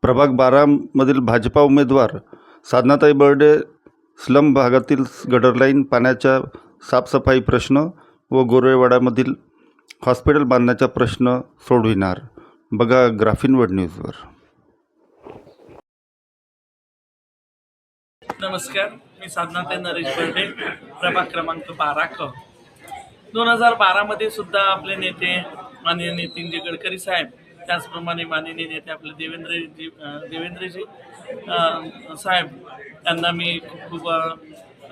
प्रभाग 12 मधील भाजपा उमेदवार साधनाताई बर्डे स्लम भागातील गटर लाईन, पाण्याच्या साफसफाई प्रश्न व गोरेवाड्यामधील हॉस्पिटल बांधण्याचा प्रश्न सोडविणार. बघा ग्राफिन वर्ल्ड न्यूजवर. नमस्कार, मी साधनाताई नरेश बर्डे, प्रभाग क्रमांक 12 क. 2012 सुद्धा आपले नेते माननीय नितीनजी गडकरी साहेब, त्याचप्रमाणे माननीय नेते आपले देवेंद्रजी साहेब यांना मी खूप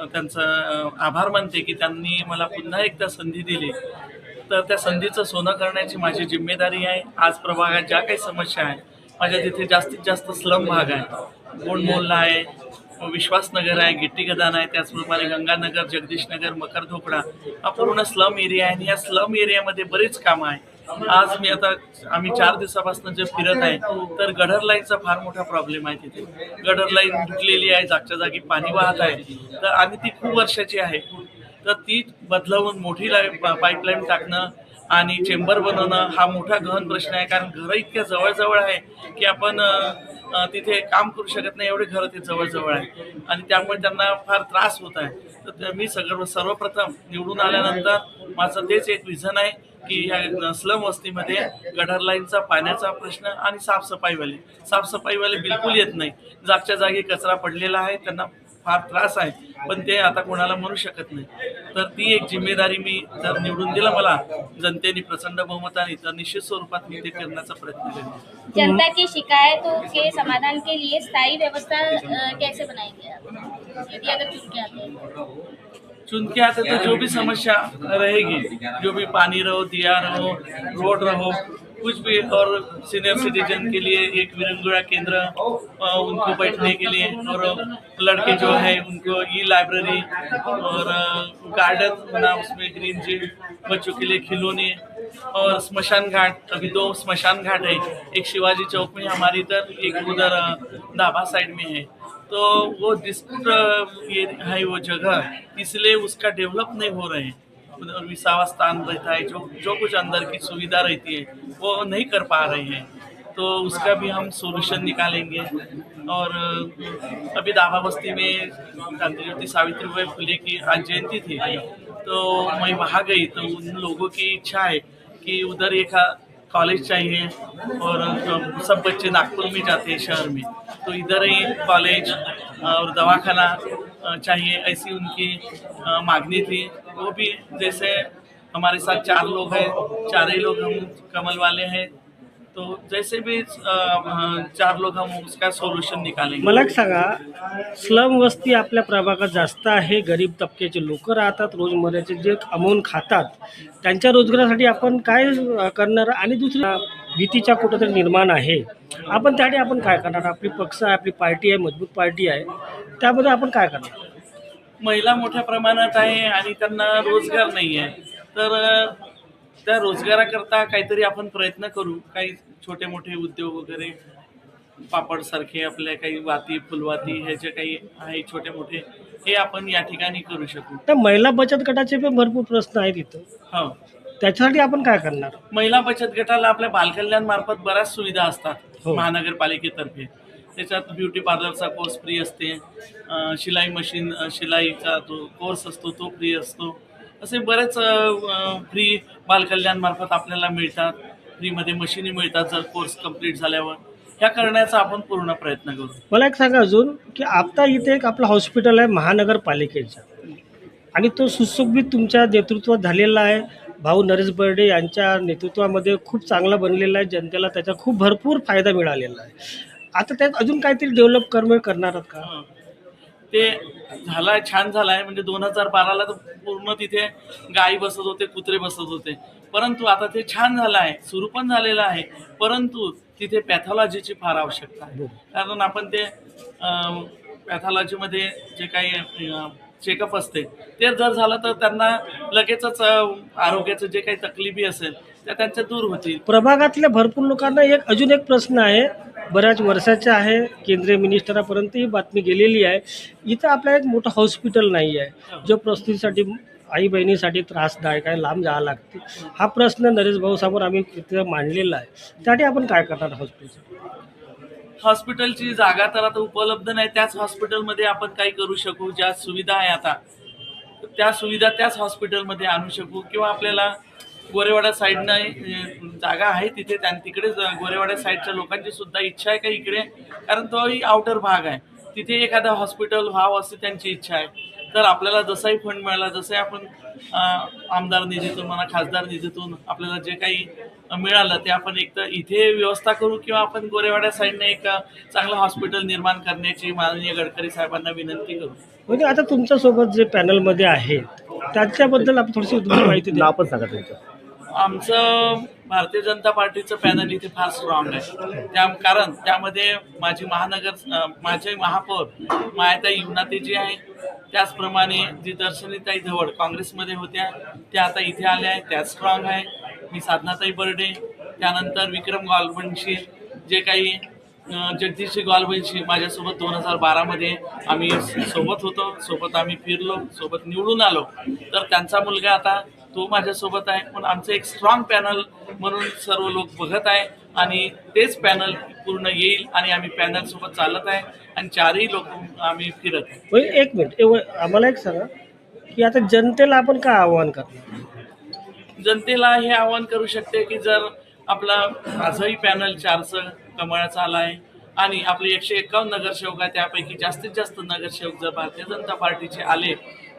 त्यांचं आभार मानते की त्यांनी मला पुन्हा एकदा संधी दिली. तर त्या संधीचं सोनं करण्याची माझी जिम्मेदारी आहे. आज प्रभागात ज्या काही समस्या आहे, माझ्या तिथे जास्तीत जास्त स्लम भाग आहे. गोंड मोहल्ला आहे, विश्वासनगर आहे, गिट्टी गदान आहे, त्याचप्रमाणे गंगानगर, जगदीशनगर, मकरधोकडा हा पूर्ण स्लम एरिया आहे. आणि या स्लम एरियामध्ये बरीच कामं आहे. आज आम्ही 4 दिवसापासून जे फिरत आहे, तर गटर लाईनचा फार मोठा प्रॉब्लेम आहे. तिथे गटर लाईन तुटलेली आहे, जागच्या जागी पाणी वाहत आहे. तर आणि ती खूप वर्षाची आहे. तर ती बदलवून मोठी पाईपलाईन टाकणं आणि चेंबर बनवणं हा मोठा गहन प्रश्न आहे. कारण घरं इतक्या जवळजवळ आहे की आपण तिथे काम करू शकत नाही, एवढे घरं ते जवळजवळ आहे. आणि त्यामुळे त्यांना फार त्रास होत आहे. तर मी सर्वप्रथम निवडून आल्यानंतर माझं तेच एक विझन आहे की ह्या स्लम वस्तीमध्ये गटर लाईनचा, पाण्याचा प्रश्न आणि साफसफाईवाले बिलकुल येत नाही. जागच्या जागी कचरा पडलेला आहे, त्यांना फार त्रास आहे, पण ते आता कोणाला म्हणू शकत नाही. तर ती एक जिम्मेदारी मी जर निवडून दिला मला जनतेने प्रचंड बहुमताने, तर निश्चित स्वरूपात मी ते करण्याचा प्रयत्न करेन. जनता की शिकायतों के समाधान के लिए स्थायी व्यवस्था कैसे बनाएंगे आप, यदि अगर चुन के आते तो जो भी समस्या रहेगी, जो भी पानी रहो, दिया रहो, रोड रहो, कुछ भी, और सीनियर सिटीजन के लिए एक विरंगुड़ा केंद्र, उनको बैठने के लिए, और लड़के जो है उनको लाइब्रेरी और गार्डन बना, उसमें ग्रीन जिम, बच्चों के लिए खिलौने, और स्मशान घाट. अभी 2 स्मशान घाट है, एक शिवाजी चौक में हमारी इधर, एक उधर दाभा साइड में है. तो वो डिस्प्यूट ये है वो जगह, इसलिए उसका डेवलप नहीं हो रहे हैं. और विसावा स्थान रहता है, जो कुछ अंदर की सुविधा रहती है वो नहीं कर पा रहे हैं. तो उसका भी हम सोल्यूशन निकालेंगे. और अभी दाभा बस्ती में क्रांति ज्योति सावित्रीबाई फुले की आज जयंती थी, तो मैं वहाँ गई. तो उन लोगों की इच्छा है कि उधर एक कॉलेज चाहिए, और सब बच्चे नागपुर में जाते हैं शहर में, तो इधर ही कॉलेज और दवाखाना चाहिए, ऐसी उनकी मांगनी थी. वो भी जैसे हमारे साथ 4 लोग हैं, 4 ही लोग हम कमल वाले हैं, तो जैसे भी 4 लोग हम उसका सोल्यूशन निकालेंगे. मला एक सांगा, स्लम वस्ती आपल्या प्रभागात जास्त आहे. गरीब तबक्याचे लोक राहतात, रोजमर्याचे जे अमाऊंट खातात, त्यांच्या रोजगारासाठी आपण काय करणार? आणि दुसरी भीतीचा कुठंतरी निर्माण आहे, आपण त्यासाठी आपण काय करणार? आपली पक्ष आहे, आपली पार्टी आहे, मजबूत पार्टी आहे, त्यामध्ये आपण काय करणार? महिला मोठ्या प्रमाणात आहे आणि त्यांना रोजगार नाही आहे. तर त्या रोजगाराकरता काहीतरी आपण प्रयत्न करू. काही छोटे मोठे उद्योग वगैरे, पापडसारखे आपल्या काही वाती, फुलवाती, हे जे काही आहे छोटे मोठे, हे आपण या ठिकाणी करू शकू. तर महिला बचत गटाचे पण भरपूर प्रश्न आहेत इथं. हो, त्याच्यासाठी आपण काय करणार? महिला बचत गटाला आपल्या बालकल्याण मार्फत बऱ्याच सुविधा असतात. हो. महानगरपालिकेतर्फे त्याच्यात ब्युटी पार्लरचा कोर्स फ्री असते, शिलाई मशीन, शिलाईचा जो कोर्स असतो तो फ्री असतो. असे बरेच फ्री बालकल्याण मार्फत आपल्याला मिळतात. फ्रीमध्ये मशिनी मिळतात जर कोर्स कंप्लीट झाल्यावर. ह्या करण्याचा आपण पूर्ण प्रयत्न करू. मला एक सांगा अजून, की आता इथे एक आपलं हॉस्पिटल आहे महानगरपालिकेचं, आणि तो सुशोभित तुमच्या नेतृत्वात झालेला आहे. भाऊ नरेश बर्डे यांच्या नेतृत्वामध्ये खूप चांगला बनलेला आहे. जनतेला त्याचा खूप भरपूर फायदा मिळालेला आहे. आता त्यात अजून काहीतरी डेव्हलप करणार आहात का? ते झाला, छान झाला आहे. म्हणजे 2012ला तर पूर्ण तिथे गायी बसत होते, कुत्रे बसत होते, परंतु आता ते छान झालं आहे, सुरू पण झालेलं आहे. परंतु तिथे पॅथॉलॉजीची फार आवश्यकता आहे. कारण आपण ते पॅथॉलॉजीमध्ये जे काही चेकअप असते ते जर झालं तर त्यांना लगेचच आरोग्याचं जे काही तकलिफी असेल त्या त्यांच्या दूर होतील. प्रभागातल्या भरपूर लोकांना अजून एक प्रश्न आहे, बऱ्याच वर्षाचा आहे, केंद्रीय मिनिस्टरापर्यंत ही बातमी गेलेली आहे. इथं आपल्या एक मोठं हॉस्पिटल नाही आहे, जो प्रसूतीसाठी आई बहिणीसाठी त्रासदायक आहे, लांब जावं लागते. हा प्रश्न नरेश भाऊ समोर आम्ही तिथे मांडलेला आहे. त्यासाठी आपण काय करणार हॉस्पिटल? हॉस्पिटलची जागा तर आता उपलब्ध नाही, त्याच हॉस्पिटलमध्ये आपण काही करू शकू. ज्या सुविधा आहे आता त्या सुविधा त्याच हॉस्पिटलमध्ये आणू शकू, किंवा आपल्याला गोरेवाडा साईडनं जागा आहे तिथे तिकडे गोरेवाडा साईडच्या लोकांची सुद्धा इच्छा आहे का इकडे, कारण तोही आउटर भाग आहे, तिथे एखादा हॉस्पिटल व्हावं अशी त्यांची इच्छा आहे. तर आपल्याला जसाही फंड मिळाला, जसंही आपण आमदार निधीतून म्हणा, खासदार निधीतून आपल्याला जे काही मिळालं ते आपण एक तर इथे व्यवस्था करू, किंवा आपण गोरेवाड्या साईडने एक चांगलं हॉस्पिटल निर्माण करण्याची माननीय गडकरी साहेबांना विनंती करू. म्हणजे आता तुमच्यासोबत जे पॅनलमध्ये आहेत त्याच्याबद्दल आपण थोडीशी माहिती द्या. आपण सांगा तुमचं. आमचं भारतीय जनता पार्टीचं पॅनल इथे फार स्ट्रॉंग आहे, कारण त्यामध्ये माझे महापौर मायाताई युवनाते जी आहे, त्याचप्रमाणे जी दर्शनीताई धवड काँग्रेसमध्ये होत्या त्या आता इथे आल्या आहेत, त्या स्ट्रॉंग आहे. मी साधनाताई बर्डे, त्यानंतर विक्रम गालवंशी, जे काही जगदीश गालवंशी माझ्यासोबत 2012मध्ये आम्ही सोबत होतो, सोबत आम्ही फिरलो, सोबत निवडून आलो. तर त्यांचा मुलगा आता तो माझ्यासोबत आहे. पण आमचं एक स्ट्रॉंग पॅनल म्हणून सर्व लोक बघत आहे, आणि तेच पॅनल पूर्ण येईल, आणि आम्ही पॅनलसोबत चालत आहे, आणि चारही लोक आम्ही फिरत आहे. म्हणजे एक मिनिट, आम्हाला एक सांगा की आता जनतेला आपण काय आव्हान करणार? जनतेला हे आवाहन करू शकते की जर आपला आजही पॅनल 400 कमळाचा आला आहे, आणि आपले 151 नगरसेवक आहे, त्यापैकी जास्तीत जास्त नगरसेवक जर भारतीय जनता पार्टीचे आले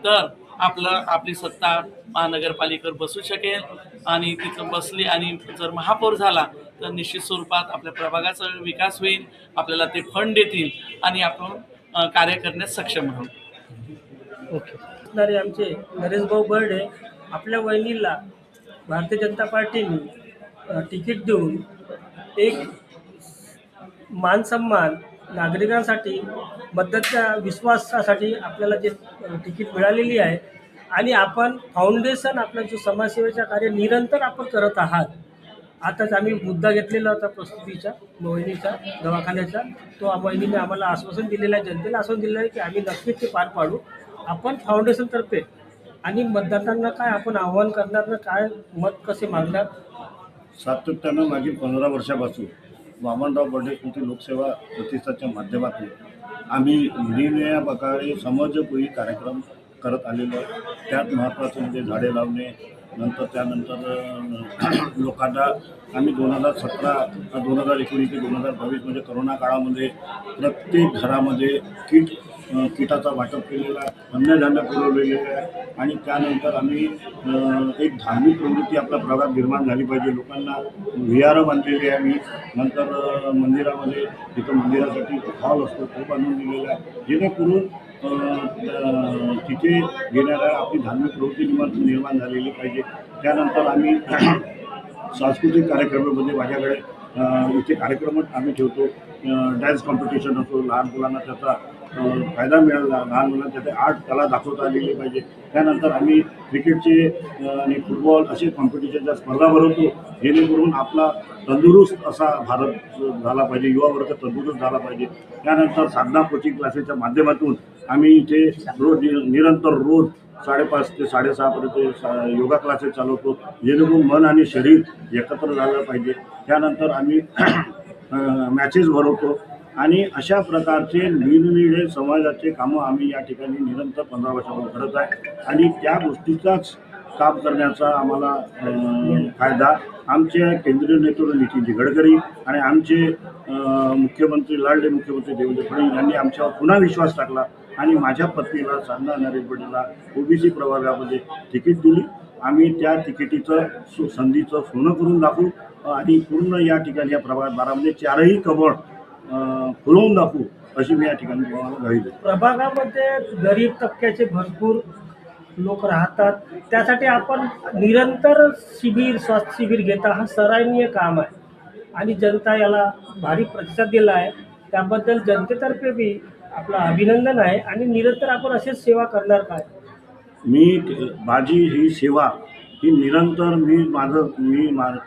तर आपली सत्ता महानगरपालिकेवर बसू शकेल, आणि तिथं बसली आणि जर महापौर झाला तर निश्चित स्वरूपात आपल्या प्रभागाचा विकास होईल, आपल्याला ते फंड देतील, आणि आपण कार्य करण्यास सक्षम आहोत. ओके. आमचे नरेशभाऊ बर्डे आपल्या वहिनीला भारतीय जनता पार्टीने तिकीट देऊन एक मान सन्मान नागरिकांसाठी, मतदाराच्या विश्वासासाठी आपल्याला जे तिकीट मिळालेली आहे, आणि आपण फाउंडेशन आपला जो समाजसेवेचा कार्य निरंतर आपण करत आहात. आताच आम्ही मुद्दा घेतलेला होता प्रस्तुतीचा मोहिनीचा दवाखान्याचा, तो मोहिनीने आम्हाला आश्वासन दिलेलं आहे, जनतेला आश्वासन दिलेलं आहे की आम्ही नक्कीच ते पार पाडू. आपण फाउंडेशनतर्फे आणि मतदारांना काय आपण आव्हान करणार ना, काय मत कसे मागणार? सातत्यानं मागील 15 वर्षापासून वामनराव बर्डे स्मृती लोकसेवा प्रतिष्ठानच्या माध्यमातून आम्ही निरनिराळ्या प्रकारे समाजोपयोगी कार्यक्रम करत आलेलो आहे. त्यात महत्त्वाचं म्हणजे झाडे लावणे, त्यानंतर लोकांना आम्ही 2017, 2019 ते 2022 म्हणजे करोना काळामध्ये प्रत्येक घरामध्ये किटाचा वाटप केलेला आहे, अन्नधान्य पुरवलेले आहे, आणि त्यानंतर आम्ही एक धार्मिक प्रवृत्ती आपल्या प्रभागात निर्माण झाली पाहिजे. लोकांना विहारं बांधलेली आहे. आम्ही नंतर मंदिरामध्ये तिथं मंदिरासाठी हॉल असतो तो बांधून दिलेला आहे, जेणेकरून तिथे येणाऱ्या आपली धार्मिक प्रवृत्ती निर्माण झालेली पाहिजे. त्यानंतर आम्ही सांस्कृतिक कार्यक्रमामध्ये माझ्याकडे इथे कार्यक्रम आम्ही ठेवतो. डान्स कॉम्पिटिशन असो, लहान मुलांना त्याचा फायदा मिळाला, लहान मुलांना त्याचे आर्ट कला दाखवता आलेली पाहिजे. त्यानंतर आम्ही क्रिकेटचे आणि फुटबॉल असे कॉम्पिटिशनच्या स्पर्धा भरवतो, जेणेकरून आपला तंदुरुस्त असा भारत झाला पाहिजे, युवा वर्ग तंदुरुस्त झाला पाहिजे. त्यानंतर साधना कोचिंग क्लासेसच्या माध्यमातून आम्ही इथे निरंतर रोज 5:30 ते 6:30पर्यंत योगा क्लासेस चालवतो, जेणेकरून मन आणि शरीर एकत्र झालं पाहिजे. त्यानंतर आम्ही मॅचेस भरवतो, आणि अशा प्रकारचे निरनिराळे समाजाचे कामं आम्ही या ठिकाणी निरंतर 15 वर्षापासून करत आहे, आणि त्या गोष्टीचाच काम करण्याचा आम्हाला फायदा आमचे केंद्रीय नेतृत्व नितीनजी गडकरी आणि आमचे मुख्यमंत्री लाडले मुख्यमंत्री देवेंद्र फडणवीस यांनी आमच्यावर पुन्हा विश्वास टाकला, आणि माझ्या पत्नीला साधना नरेश बर्डेला ओबीसी प्रवर्गामध्ये तिकीट दिली. आम्ही त्या तिकिटीचं संधीचं सोनं करून दाखवू, आणि पूर्ण या ठिकाणी या प्रभागात 12मध्ये 4ही कमळ फुलवून दाखवू, अशी मी या ठिकाणी तुम्हाला ग्वाही देतो. प्रभागामध्ये गरीब तबक्याचे भरपूर लोक राहतात, त्यासाठी आपण निरंतर स्वास्थ्य शिबिर घेता, हा सराहनीय काम आहे, आणि जनता याला भारी प्रतिसाद दिला आहे. त्याबद्दल जनतेतर्फे बी आपलं अभिनंदन आहे, आणि निरंतर आपण अशीच सेवा करणार काय? माझी ही सेवा ही निरंतर मी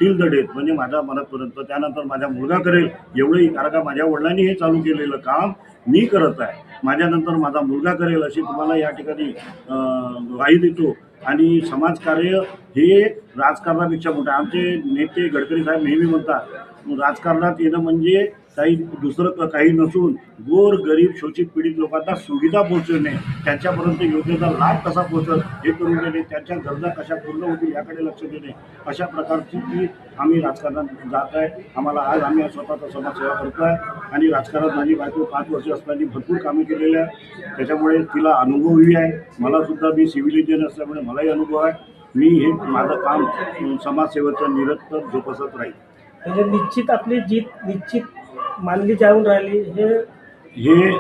टिल द डेथ म्हणजे माझ्या मनापर्यंत, त्यानंतर माझा मुलगा करेल एवढंही, कारण का माझ्या वडिलांनी हे चालू केलेलं काम मी करत आहे, माझ्यानंतर माझा मुलगा करेल अशी तुम्हाला या ठिकाणी ग्वाही देतो. आणि समाजकार्य हे राजकारणापेक्षा मोठं. आमचे नेते गडकरी साहेब नेहमी म्हणतात, राजकारणात येणं म्हणजे काही दुसरं काही नसून गोर गरीब शोषित पीडित लोकांना सुविधा पोहोचवणे, त्यांच्यापर्यंत योजनेचा लाभ कसा पोहोचल हे करून देणे, त्यांच्या गरजा कशा पूर्ण होतील याकडे लक्ष देणे, अशा प्रकारची ती आम्ही राजकारणात जात आहे. आम्ही स्वतःचा समाजसेवा करतो आहे आणि राजकारणात माझी बायको 5 वर्ष असताना भरपूर कामे केलेली आहे. त्याच्यामुळे तिला अनुभवही आहे. मला सुद्धा मी सिव्हिल इंजिनियर असल्यामुळे मलाही अनुभव आहे. मी हे माझं काम समाजसेवेचं निरंतर जोपासत राहील. म्हणजे निश्चित आपली जीत निश्चित मानली जाऊन राहिली. हे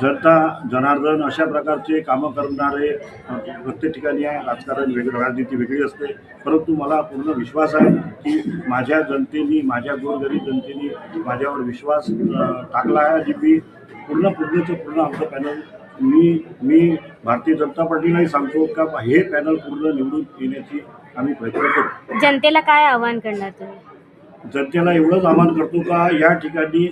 जनता जनार्दन अशा प्रकारचे कामं करणारे प्रत्येक ठिकाणी आहे. राजकारण वेगळं, राजनीती वेगळी असते, परंतु मला पूर्ण विश्वास आहे की माझ्या जनतेने, माझ्या गोरगरीब जनतेने माझ्यावर विश्वास टाकला आहे आणि मी पूर्ण आमचं पॅनल मी भारतीय जनता पार्टीलाही सांगतो का हे पॅनल पूर्ण निवडून येण्याची आम्ही प्रयत्न करू. जनतेला काय आवाहन करणार तुम्ही? जनतेला एवढंच आवाहन करतो का या ठिकाणी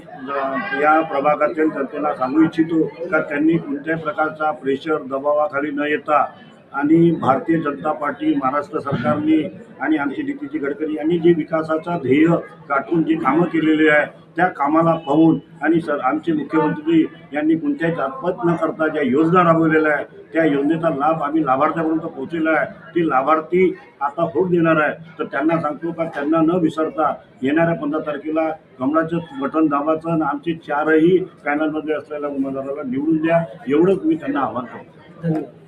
या प्रभागातील जनतेला सांगू इच्छितो का त्यांनी कोणत्याही प्रकारचा प्रेशर दबावाखाली न येता आणि भारतीय जनता पार्टी, महाराष्ट्र सरकारने आणि आमचे नितीन गडकरी यांनी जे विकासाचा ध्येय गाठून जी कामं केलेली आहे त्या कामाला पाहून आणि आमचे मुख्यमंत्री यांनी कोणत्याही जातपात न करता ज्या योजना राबवलेल्या आहेत त्या योजनेचा लाभ आम्ही लाभार्थ्यापर्यंत पोहोचलेला आहे. ती लाभार्थी आता होत देणार आहे. तर त्यांना सांगतो का त्यांना न विसरता येणाऱ्या 15 तारखेला कमळाचं बटन दाबाचं आणि आमचे 4ही पॅनलमध्ये असलेल्या उमेदवाराला निवडून द्या, एवढंच मी त्यांना आवाहन करतो. धन्यवाद.